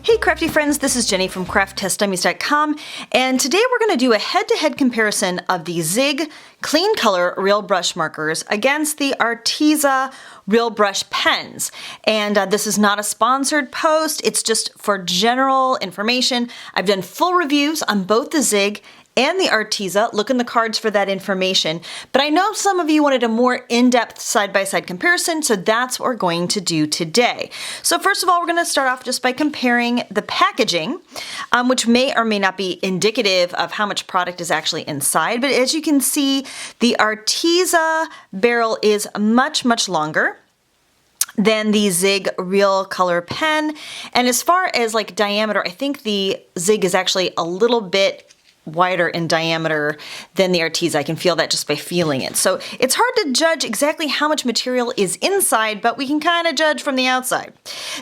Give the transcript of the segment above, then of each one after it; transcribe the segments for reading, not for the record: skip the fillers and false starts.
Hey crafty friends, this is Jenny from crafttestdummies.com, and today we're going to do a head-to-head comparison of the Zig Clean Color Real Brush markers against the Arteza Real Brush pens. And this is not a sponsored post, it's just for general information. I've done full reviews on both the Zig and the Arteza. Look in the cards for that information. But I know some of you wanted a more in-depth side-by-side comparison, so that's what we're going to do today. So first of all, we're going to start off just by comparing the packaging, which may or may not be indicative of how much product is actually inside. But as you can see, the Arteza barrel is much, much longer than the Zig Real Color pen. And as far as like diameter, I think the Zig is actually a little bit wider in diameter than the Arteza. I can feel that just by feeling it. So it's hard to judge exactly how much material is inside, but we can kind of judge from the outside.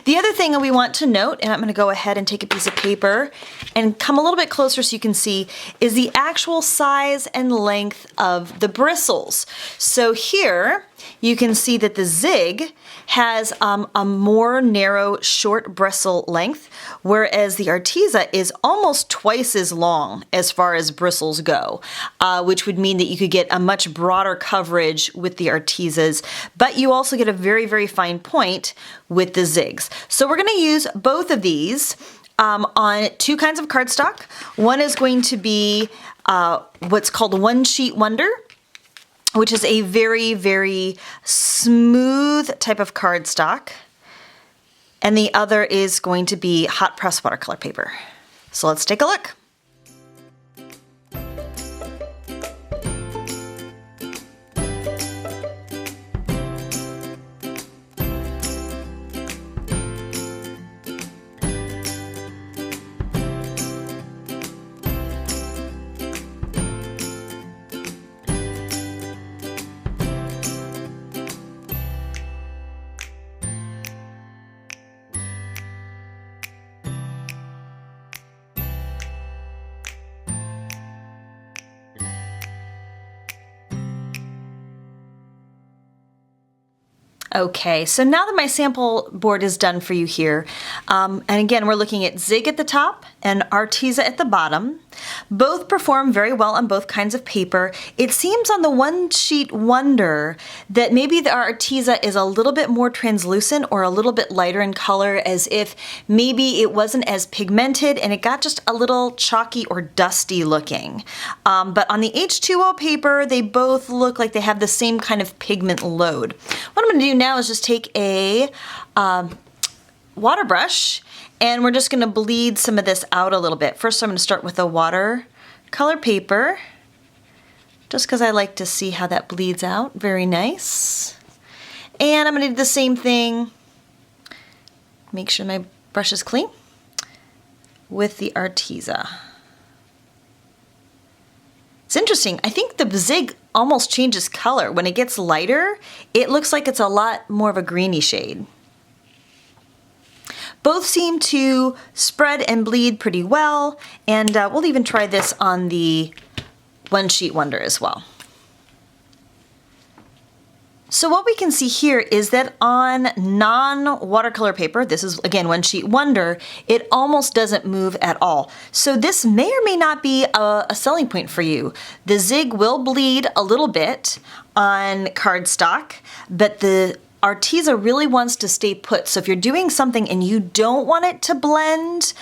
The other thing that we want to note, and I'm going to go ahead and take a piece of paper and come a little bit closer so you can see, is the actual size and length of the bristles. So here you can see that the Zig has a more narrow, short bristle length, whereas the Arteza is almost twice as long as far as bristles go, which would mean that you could get a much broader coverage with the Artezas, but you also get a very, very fine point with the Zigs. So we're going to use both of these on two kinds of cardstock. One is going to be what's called One Sheet Wonder, which is a very, very smooth type of cardstock. And the other is going to be hot press watercolor paper. So let's take a look. Okay, so now that my sample board is done for you here, and again, we're looking at Zig at the top and Arteza at the bottom. Both perform very well on both kinds of paper. It seems on the One Sheet Wonder that maybe the Arteza is a little bit more translucent or a little bit lighter in color, as if maybe it wasn't as pigmented and it got just a little chalky or dusty looking. But on the H2O paper, they both look like they have the same kind of pigment load. What I'm going to do now is just take a water brush, and we're just going to bleed some of this out a little bit. First, I'm going to start with a watercolor paper, just because I like to see how that bleeds out. Very nice. And I'm going to do the same thing, make sure my brush is clean, with the Arteza. It's interesting. I think the Zig almost changes color. When it gets lighter, it looks like it's a lot more of a greeny shade. Both seem to spread and bleed pretty well, and we'll even try this on the One Sheet Wonder as well. So what we can see here is that on non-watercolor paper, this is again One Sheet Wonder, it almost doesn't move at all. So this may or may not be a selling point for you. The Zig will bleed a little bit on cardstock, but the Arteza really wants to stay put. So if you're doing something and you don't want it to blend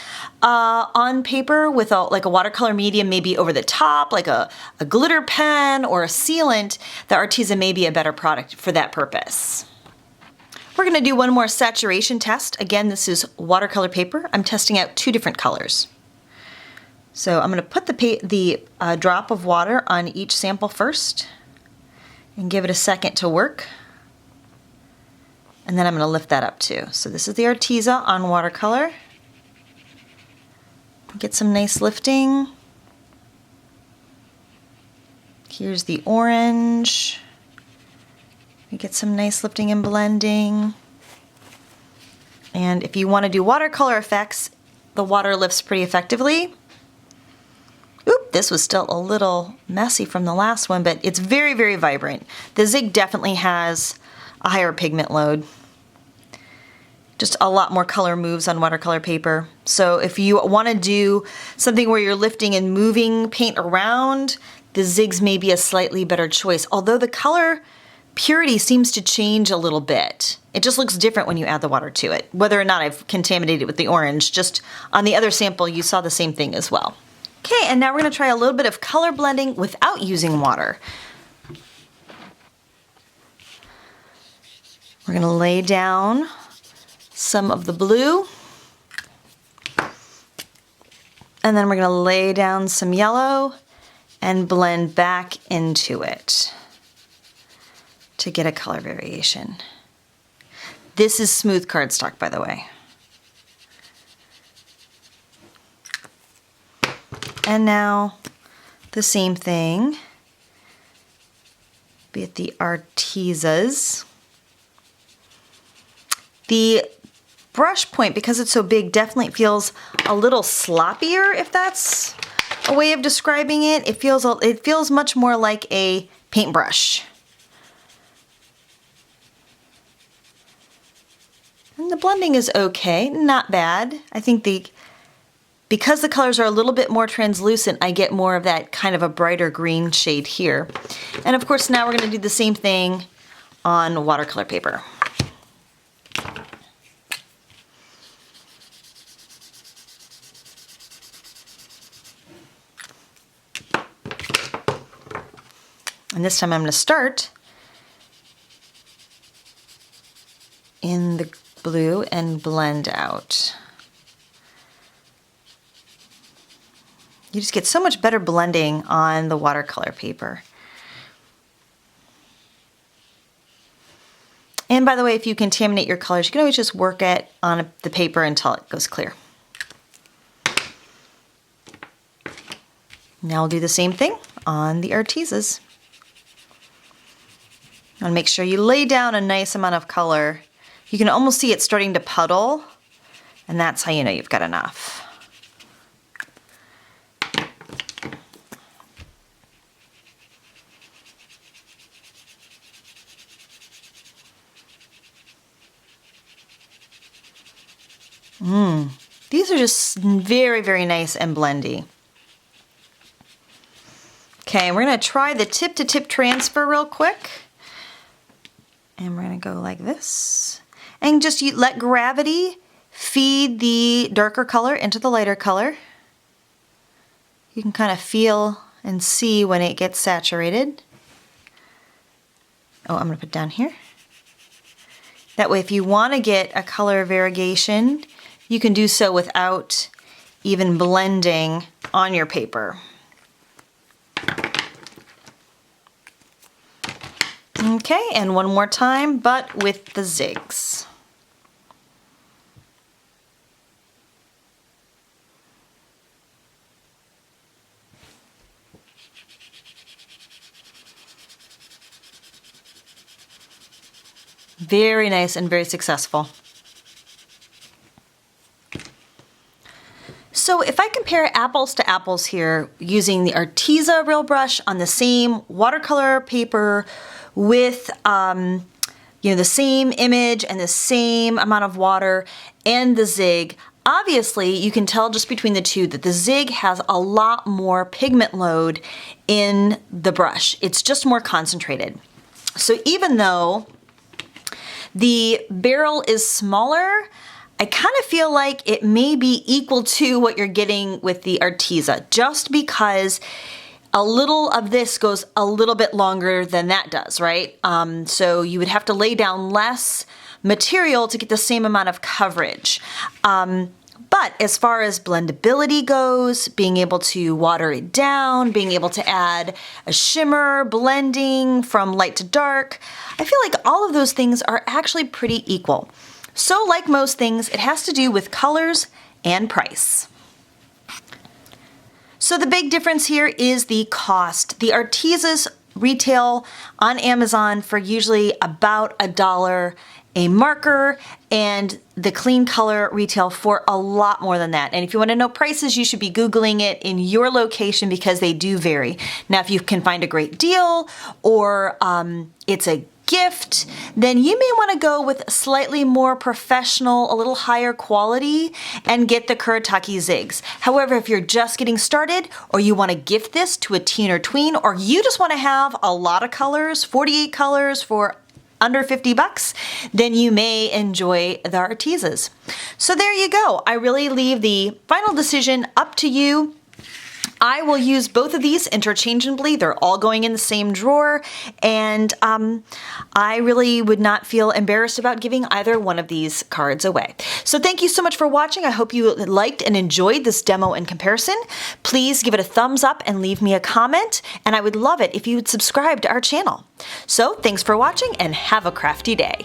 on paper with like a watercolor medium, maybe over the top, like a glitter pen or a sealant, the Arteza may be a better product for that purpose. We're going to do one more saturation test. Again, this is watercolor paper. I'm testing out two different colors. So I'm going to put the drop of water on each sample first and give it a second to work. And then I'm going to lift that up too. So this is the Arteza on watercolor. Get some nice lifting. Here's the orange. We get some nice lifting and blending. And if you want to do watercolor effects, the water lifts pretty effectively. Oop, this was still a little messy from the last one, but it's very, very vibrant. The Zig definitely has a higher pigment load. Just a lot more color moves on watercolor paper. So if you want to do something where you're lifting and moving paint around, the Zigs may be a slightly better choice, although the color purity seems to change a little bit. It just looks different when you add the water to it. Whether or not I've contaminated it with the orange, just on the other sample you saw the same thing as well. Okay, and now we're going to try a little bit of color blending without using water. We're going to lay down some of the blue, and then we're going to lay down some yellow and blend back into it to get a color variation. This is smooth cardstock, by the way. And now the same thing with the Artezas. The brush point, because it's so big, definitely feels a little sloppier, if that's a way of describing it. It feels much more like a paintbrush. And the blending is okay, not bad. I think because the colors are a little bit more translucent, I get more of that kind of a brighter green shade here. And of course now we're going to do the same thing on watercolor paper. And this time I'm going to start in the blue and blend out. You just get so much better blending on the watercolor paper. And by the way, if you contaminate your colors, you can always just work it on the paper until it goes clear. Now we'll do the same thing on the Artezas. And make sure you lay down a nice amount of color. You can almost see it starting to puddle, and that's how you know you've got enough. These are just very, very nice and blendy. Okay, we're going to try the tip-to-tip transfer real quick. And we're going to go like this. And just let gravity feed the darker color into the lighter color. You can kind of feel and see when it gets saturated. Oh, I'm going to put it down here. That way if you want to get a color variegation, you can do so without even blending on your paper. Okay, and one more time, but with the Zigs. Very nice and very successful. So if I compare apples to apples here using the Arteza Real Brush on the same watercolor paper with the same image and the same amount of water and the Zig, obviously you can tell just between the two that the Zig has a lot more pigment load in the brush. It's just more concentrated. So even though the barrel is smaller, I kind of feel like it may be equal to what you're getting with the Arteza, just because a little of this goes a little bit longer than that does, right? So you would have to lay down less material to get the same amount of coverage. But as far as blendability goes, being able to water it down, being able to add a shimmer, blending from light to dark, I feel like all of those things are actually pretty equal. So like most things, it has to do with colors and price. So the big difference here is the cost. The Artezas retail on Amazon for usually about $1 a marker, and the clean color retail for a lot more than that. And if you want to know prices, you should be Googling it in your location because they do vary. Now, if you can find a great deal or it's a gift, then you may want to go with slightly more professional, a little higher quality, and get the Kuretake Zigs. However, if you're just getting started, or you want to gift this to a teen or tween, or you just want to have a lot of colors, 48 colors for under 50 bucks, then you may enjoy the Artezas. So there you go. I really leave the final decision up to you. I will use both of these interchangeably. They're all going in the same drawer, and I really would not feel embarrassed about giving either one of these cards away. So thank you so much for watching. I hope you liked and enjoyed this demo and comparison. Please give it a thumbs up and leave me a comment, and I would love it if you would subscribe to our channel. So thanks for watching and have a crafty day.